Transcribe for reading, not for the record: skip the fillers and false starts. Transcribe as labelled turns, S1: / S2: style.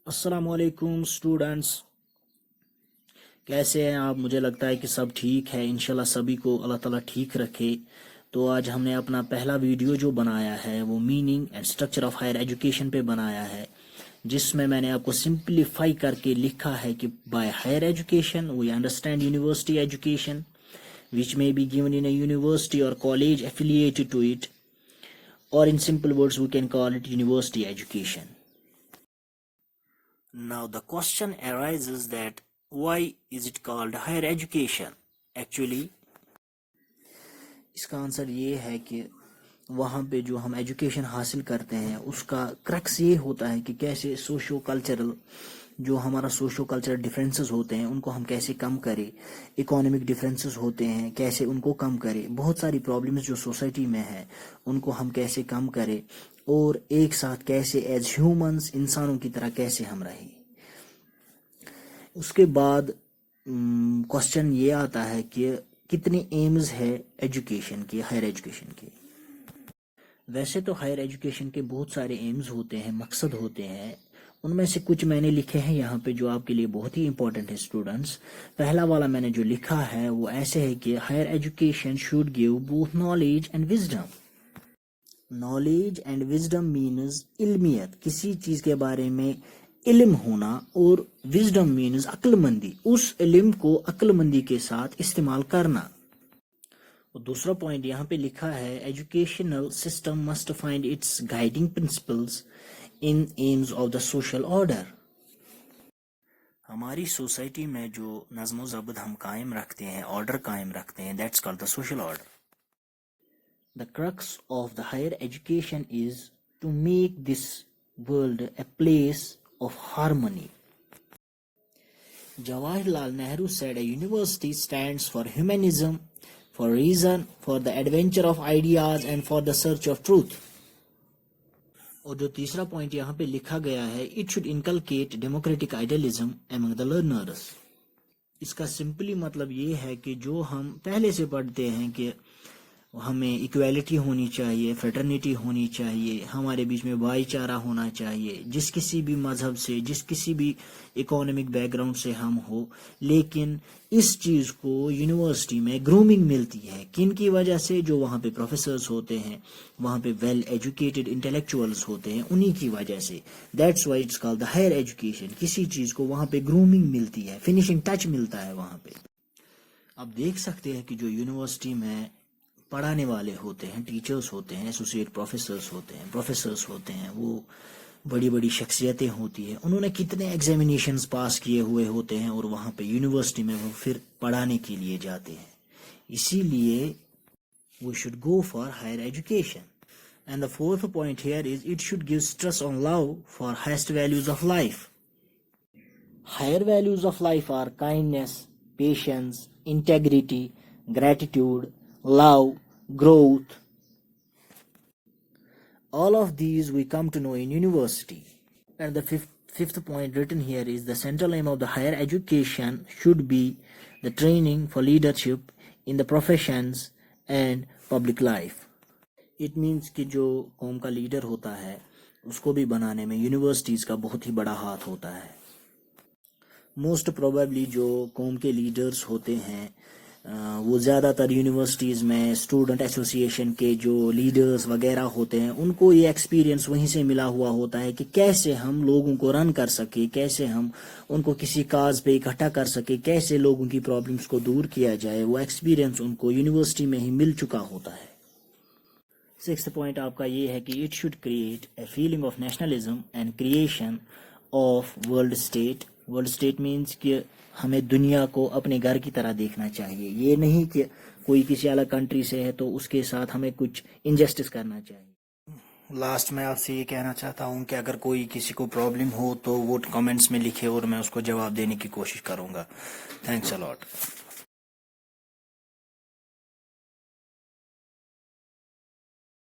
S1: السلام علیکم اسٹوڈنٹس، کیسے ہیں آپ؟ مجھے لگتا ہے کہ سب ٹھیک ہے، انشاءاللہ سبھی کو اللہ تعالیٰ ٹھیک رکھے۔ تو آج ہم نے اپنا پہلا ویڈیو جو بنایا ہے وہ meaning and structure of higher education پہ بنایا ہے، جس میں نے آپ کو سمپلیفائی کر کے لکھا ہے کہ by higher education we understand university education which may be given in a university or college affiliated to it, or in simple words we can call it university education. Now the question arises that why is it called higher education? Actually اس کا answer یہ ہے کہ وہاں پہ جو ہم education حاصل کرتے ہیں اس کا کرکس یہ ہوتا ہے کہ کیسے سوشو کلچرل جو ہمارا سوشو کلچرل ڈفرینسز ہوتے ہیں ان کو ہم کیسے کم کریں، اکانومک ڈفرینسز ہوتے ہیں کیسے ان کو کم کریں، بہت ساری پرابلمز جو سوسائٹی میں ہے ان کو ہم کیسے کم کریں، اور ایک ساتھ کیسے ایز ہیومنز انسانوں کی طرح کیسے ہم رہیں۔ اس کے بعد کوسچن یہ آتا ہے کہ کتنے ایمز ہے ایجوکیشن کی، ہائر ایجوکیشن کی۔ ویسے تو ہائر ایجوکیشن کے بہت سارے ایمز ہوتے ہیں، مقصد ہوتے ہیں، ان میں سے کچھ میں نے لکھے ہیں یہاں پہ جو آپ کے لیے بہت ہی امپورٹنٹ ہے اسٹوڈنٹس۔ پہلا والا میں نے جو لکھا ہے وہ ایسے ہے کہ higher education should give both knowledge and wisdom. Knowledge and wisdom means علمیت، کسی چیز کے بارے میں علم ہونا، اور وزڈم مینز عقل مندی، اس علم کو عقل مندی کے ساتھ استعمال کرنا۔ اور دوسرا پوائنٹ یہاں پہ لکھا ہے educational system must find its guiding principles in aims of the social order. ہماری سوسائٹی میں جو نظم و ضبط ہم قائم رکھتے ہیں، آرڈر قائم رکھتے ہیں، that's called the social order. The crux of the higher education is to make this world a place of harmony. Jawahar Lal Nehru said a university stands for humanism, for reason, for the adventure of ideas and for the search of truth۔ اور جو تیسرا point یہاں پہ لکھا گیا ہے it should inculcate democratic idealism among the learners۔ اس کا simply مطلب یہ ہے کہ جو ہم پہلے سے پڑھتے ہیں کہ ہمیں ایکویلٹی ہونی چاہیے، فریٹرنیٹی ہونی چاہیے، ہمارے بیچ میں بھائی چارہ ہونا چاہیے، جس کسی بھی مذہب سے، جس کسی بھی اکانومک بیک گراؤنڈ سے ہم ہو، لیکن اس چیز کو یونیورسٹی میں گرومنگ ملتی ہے کن کی وجہ سے؟ جو وہاں پہ پروفیسرز ہوتے ہیں، وہاں پہ ویل ایجوکیٹڈ انٹلیکچوئلز ہوتے ہیں، انہی کی وجہ سے۔ That's why it's called the higher education. کسی چیز کو وہاں پہ گرومنگ ملتی ہے، فنیشنگ ٹچ ملتا ہے وہاں پہ۔ اب دیکھ سکتے ہیں کہ جو یونیورسٹی میں پڑھانے والے ہوتے ہیں، ٹیچرز ہوتے ہیں، ایسوسیٹ پروفیسرز ہوتے ہیں، وہ بڑی بڑی شخصیتیں ہوتی ہیں، انہوں نے کتنے ایگزامینیشنز پاس کیے ہوئے ہوتے ہیں، اور وہاں پہ یونیورسٹی میں وہ پھر پڑھانے کے لیے جاتے ہیں۔ اسی لیے we should go for higher education. And the fourth point here is it should give stress on love for highest values of life. Higher values of life are kindness, patience, integrity, gratitude, love, growth. All of these we come to know in university. And the fifth point written here is the central aim of the higher education should be the training for leadership in the professions and public life. It means کہ جو قوم کا leader ہوتا ہے اس کو بھی بنانے میں یونیورسٹیز کا بہت ہی بڑا ہاتھ ہوتا ہے۔ موسٹ پروبیبلی جو قوم کے لیڈرز ہوتے ہیں وہ زیادہ تر یونیورسٹیز میں اسٹوڈنٹ ایسوسیشن کے جو لیڈرز وغیرہ ہوتے ہیں ان کو یہ ایکسپیرینس وہیں سے ملا ہوا ہوتا ہے کہ کیسے ہم لوگوں کو رن کر سکے، کیسے ہم ان کو کسی کاز پہ اکٹھا کر سکے، کیسے لوگوں کی پرابلمس کو دور کیا جائے، وہ ایکسپیرینس ان کو یونیورسٹی میں ہی مل چکا ہوتا ہے۔ سکس پوائنٹ آپ کا یہ ہے کہ it should create a feeling of nationalism and creation of world state. World state means کہ ہمیں دنیا کو اپنے گھر کی طرح دیکھنا چاہیے، یہ نہیں کہ کوئی کسی الگ کنٹری سے ہے تو اس کے ساتھ ہمیں کچھ انجسٹس کرنا چاہیے۔ لاسٹ میں آپ سے یہ کہنا چاہتا ہوں کہ اگر کوئی کسی کو پرابلم ہو تو وہ کمنٹس میں لکھے اور میں اس کو جواب دینے کی کوشش کروں گا۔ تھینکس اے لاٹ۔